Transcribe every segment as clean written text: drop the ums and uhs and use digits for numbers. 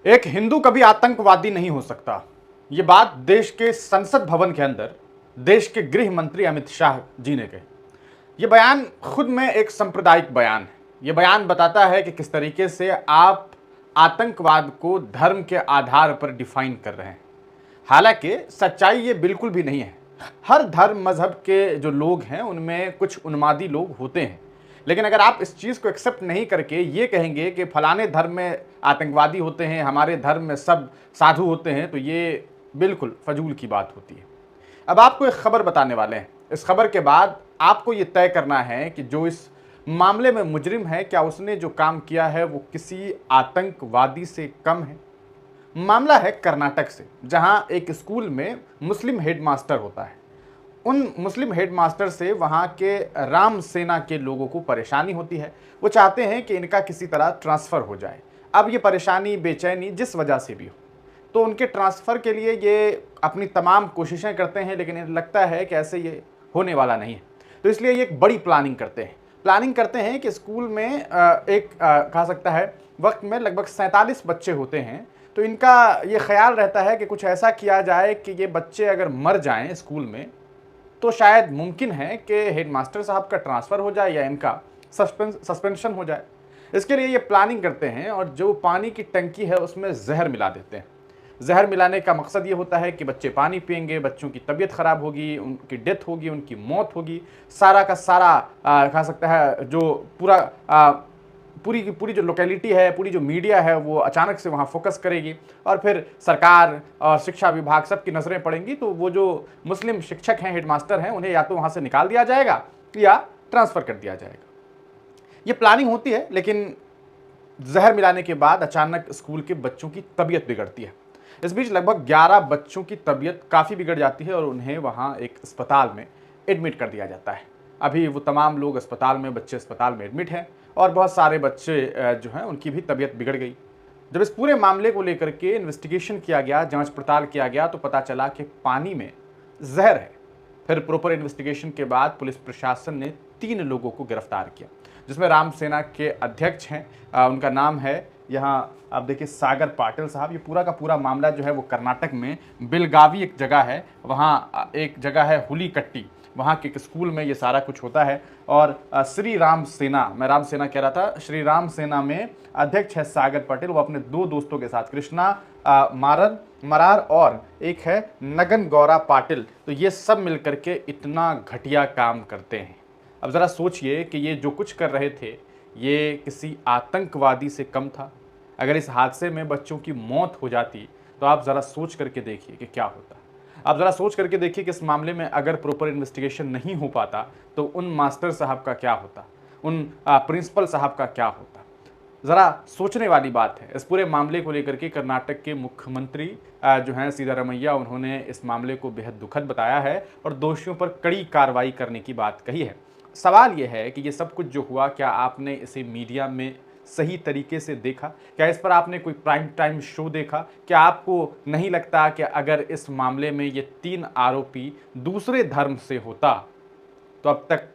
एक हिंदू कभी आतंकवादी नहीं हो सकता। ये बात देश के संसद भवन के अंदर देश के गृह मंत्री अमित शाह जी ने कही। ये बयान खुद में एक सांप्रदायिक बयान है। ये बयान बताता है कि किस तरीके से आप आतंकवाद को धर्म के आधार पर डिफाइन कर रहे हैं। हालांकि सच्चाई ये बिल्कुल भी नहीं है। हर धर्म मजहब के जो लोग हैं उनमें कुछ उन्मादी लोग होते हैं, लेकिन अगर आप इस चीज़ को एक्सेप्ट नहीं करके ये कहेंगे कि फलाने धर्म में आतंकवादी होते हैं, हमारे धर्म में सब साधु होते हैं, तो ये बिल्कुल फजूल की बात होती है। अब आपको एक खबर बताने वाले हैं। इस खबर के बाद आपको ये तय करना है कि जो इस मामले में मुजरिम है, क्या उसने जो काम किया है वो किसी आतंकवादी से कम है। मामला है कर्नाटक से, जहां एक स्कूल में मुस्लिम हेडमास्टर होता है। उन मुस्लिम हेडमास्टर से वहाँ के राम सेना के लोगों को परेशानी होती है। वो चाहते हैं कि इनका किसी तरह ट्रांसफ़र हो जाए। अब ये परेशानी, बेचैनी जिस वजह से भी हो, तो उनके ट्रांसफ़र के लिए ये अपनी तमाम कोशिशें करते हैं, लेकिन इन्हें लगता है कि ऐसे ये होने वाला नहीं है। तो इसलिए ये एक बड़ी प्लानिंग करते हैं कि स्कूल में कहा सकता है वक्त में लगभग 47 बच्चे होते हैं। तो इनका ये ख्याल रहता है कि कुछ ऐसा किया जाए कि ये बच्चे अगर मर जाएं स्कूल में, तो शायद मुमकिन है कि हेडमास्टर साहब का ट्रांसफ़र हो जाए या इनका सस्पेंशन हो जाए। इसके लिए ये प्लानिंग करते हैं और जो पानी की टंकी है उसमें जहर मिला देते हैं। जहर मिलाने का मकसद ये होता है कि बच्चे पानी पिएंगे, बच्चों की तबीयत ख़राब होगी, उनकी डेथ होगी, उनकी मौत होगी। सारा का सारा कहा सकता है जो पूरी की पूरी जो लोकेलिटी है, पूरी जो मीडिया है, वो अचानक से वहाँ फोकस करेगी और फिर सरकार और शिक्षा विभाग सबकी नज़रें पड़ेंगी। तो वो जो मुस्लिम शिक्षक हैं, हेडमास्टर हैं, उन्हें या तो वहाँ से निकाल दिया जाएगा या ट्रांसफ़र कर दिया जाएगा। ये प्लानिंग होती है, लेकिन जहर मिलाने के बाद अचानक स्कूल के बच्चों की तबीयत बिगड़ती है। इस बीच लगभग 11 बच्चों की तबीयत काफ़ी बिगड़ जाती है और उन्हें वहाँ एक अस्पताल में एडमिट कर दिया जाता है। अभी वो तमाम लोग बच्चे अस्पताल में एडमिट हैं और बहुत सारे बच्चे जो हैं उनकी भी तबीयत बिगड़ गई। जब इस पूरे मामले को लेकर के इन्वेस्टिगेशन किया गया, जांच पड़ताल किया गया, तो पता चला कि पानी में जहर है। फिर प्रॉपर इन्वेस्टिगेशन के बाद पुलिस प्रशासन ने 3 लोगों को गिरफ्तार किया, जिसमें राम सेना के अध्यक्ष हैं, उनका नाम है, यहाँ आप देखिए, सागर पाटिल साहब। ये पूरा का पूरा मामला जो है वो कर्नाटक में बेलगावी एक जगह है, वहाँ एक जगह है हुलीकट्टी, वहाँ के एक स्कूल में ये सारा कुछ होता है। और श्री राम सेना, मैं राम सेना कह रहा था, श्री राम सेना में अध्यक्ष है सागर पटेल। वो अपने 2 दोस्तों के साथ, कृष्णा मरार और एक है नगन गौरा पाटिल, तो ये सब मिलकर के इतना घटिया काम करते हैं। अब ज़रा सोचिए कि ये जो कुछ कर रहे थे ये किसी आतंकवादी से कम था। अगर इस हादसे में बच्चों की मौत हो जाती तो आप ज़रा सोच करके देखिए कि क्या होता। आप ज़रा सोच करके देखिए कि इस मामले में अगर प्रॉपर इन्वेस्टिगेशन नहीं हो पाता तो उन मास्टर साहब का क्या होता, उन प्रिंसिपल साहब का क्या होता। ज़रा सोचने वाली बात है। इस पूरे मामले को लेकर के कर्नाटक के मुख्यमंत्री जो हैं सिद्धारमैया, उन्होंने इस मामले को बेहद दुखद बताया है और दोषियों पर कड़ी कार्रवाई करने की बात कही है। सवाल यह है कि ये सब कुछ जो हुआ, क्या आपने इसे मीडिया में सही तरीके से देखा? क्या इस पर आपने कोई प्राइम टाइम शो देखा? क्या आपको नहीं लगता कि अगर इस मामले में ये 3 आरोपी दूसरे धर्म से होता तो अब तक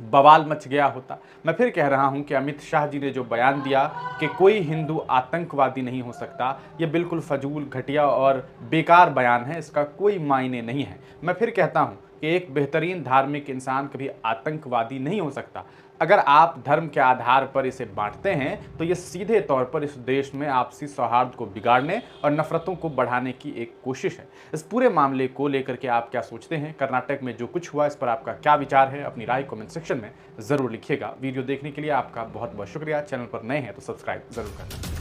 बवाल मच गया होता? मैं फिर कह रहा हूं कि अमित शाह जी ने जो बयान दिया कि कोई हिंदू आतंकवादी नहीं हो सकता, ये बिल्कुल फजूल, घटिया और बेकार बयान है। इसका कोई मायने नहीं है। मैं फिर कहता हूं कि एक बेहतरीन धार्मिक इंसान कभी आतंकवादी नहीं हो सकता। अगर आप धर्म के आधार पर इसे बांटते हैं तो ये सीधे तौर पर इस देश में आपसी सौहार्द को बिगाड़ने और नफरतों को बढ़ाने की एक कोशिश है। इस पूरे मामले को लेकर के आप क्या सोचते हैं? कर्नाटक में जो कुछ हुआ, इस पर आपका क्या विचार है? अपनी राय कमेंट सेक्शन में ज़रूर लिखिएगा। वीडियो देखने के लिए आपका बहुत बहुत शुक्रिया। चैनल पर नए हैं तो सब्सक्राइब ज़रूर करना।